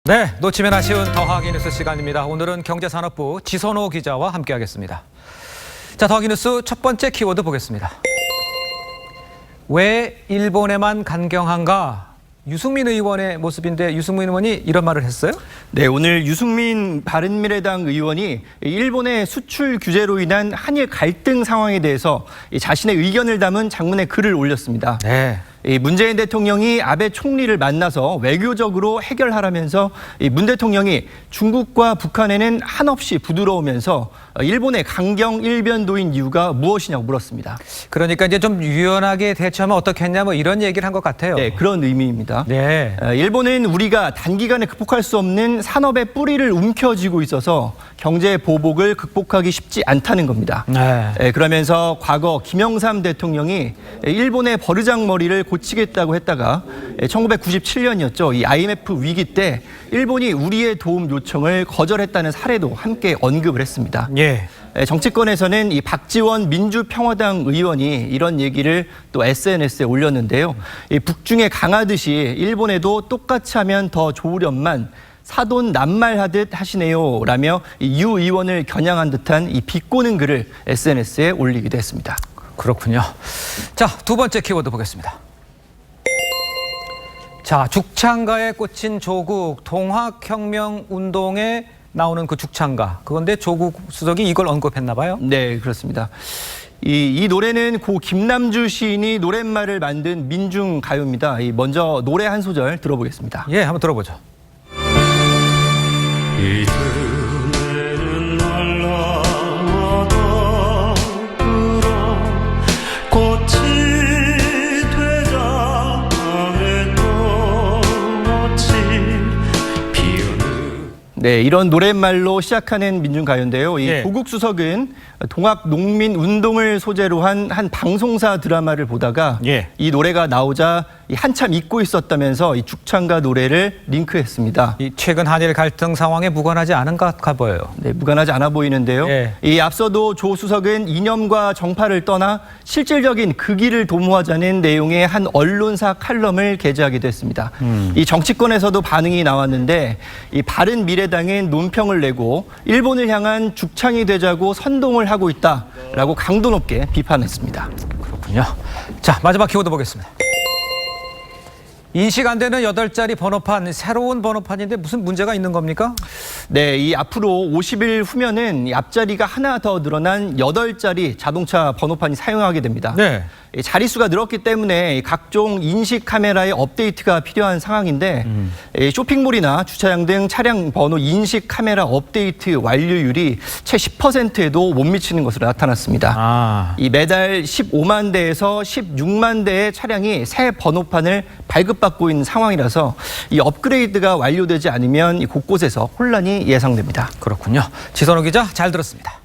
네, 놓치면 아쉬운 더하기 뉴스 시간입니다. 오늘은 경제산업부 지선호 기자와 함께하겠습니다. 자, 더하기 뉴스 첫 번째 키워드 보겠습니다. 왜 일본에만 간경한가? 유승민 의원의 모습인데 유승민 의원이 이런 말을 했어요? 네, 오늘 유승민 바른미래당 의원이 일본의 수출 규제로 인한 한일 갈등 상황에 대해서 자신의 의견을 담은 장문의 글을 올렸습니다. 네. 문재인 대통령이 아베 총리를 만나서 외교적으로 해결하라면서 문 대통령이 중국과 북한에는 한없이 부드러우면서 일본의 강경 일변도인 이유가 무엇이냐고 물었습니다. 그러니까 이제 좀 유연하게 대처하면 어떻겠냐 뭐 이런 얘기를 한 것 같아요. 네, 그런 의미입니다. 네. 일본은 우리가 단기간에 극복할 수 없는 산업의 뿌리를 움켜쥐고 있어서 경제 보복을 극복하기 쉽지 않다는 겁니다. 네. 그러면서 과거 김영삼 대통령이 일본의 버르장머리를 고치겠다고 했다가 1997년이었죠. 이 IMF 위기 때 일본이 우리의 도움 요청을 거절했다는 사례도 함께 언급을 했습니다. 예. 정치권에서는 이 박지원 민주평화당 의원이 이런 얘기를 또 SNS에 올렸는데요. 이 북중에 강하듯이 일본에도 똑같이 하면 더 좋으련만 사돈 낱말하듯 하시네요 라며 유 의원을 겨냥한 듯한 이 비꼬는 글을 SNS에 올리기도 했습니다. 그렇군요. 자, 두 번째 키워드 보겠습니다. 자, 죽창가에 꽂힌 조국 동학혁명 운동에 나오는 그 죽창가. 그건데 조국 수석이 이걸 언급했나 봐요? 네, 그렇습니다. 이 노래는 고 김남주 시인이 노랫말을 만든 민중가요입니다. 먼저 노래 한 소절 들어보겠습니다. 예, 한번 들어보죠. 이듬해는 날라와도 불어 꽃이 되자에 꽃이 피우는. 네, 이런 노랫말로 시작하는 민중가요인데요. 이 예. 조국 수석은 동학농민운동을 소재로 한 방송사 드라마를 보다가 예. 이 노래가 나오자 한참 잊고 있었다면서 이 죽창가 노래를 링크했습니다. 이 최근 한일 갈등 상황에 무관하지 않은가 보여요. 네, 무관하지 않아 보이는데요. 예. 이 앞서도 조 수석은 이념과 정파를 떠나 실질적인 극의를 도모하자는 내용의 한 언론사 칼럼을 게재하기도 했습니다. 이 정치권에서도 반응이 나왔는데 이 바른미래당은 논평을 내고 일본을 향한 죽창이 되자고 선동을 하고 있다라고 강도 높게 비판했습니다. 그렇군요. 자, 마지막 키워드 보겠습니다. 인식 안 되는 8자리 번호판, 새로운 번호판인데 무슨 문제가 있는 겁니까? 네, 이 앞으로 50일 후면은 이 앞자리가 하나 더 늘어난 8자리 자동차 번호판이 사용하게 됩니다. 네. 자릿수가 늘었기 때문에 각종 인식 카메라의 업데이트가 필요한 상황인데 쇼핑몰이나 주차장 등 차량 번호 인식 카메라 업데이트 완료율이 채 10%에도 못 미치는 것으로 나타났습니다. 이 매달 15만 대에서 16만 대의 차량이 새 번호판을 발급받고 있는 상황이라서 이 업그레이드가 완료되지 않으면 곳곳에서 혼란이 예상됩니다. 그렇군요. 지선호 기자 잘 들었습니다.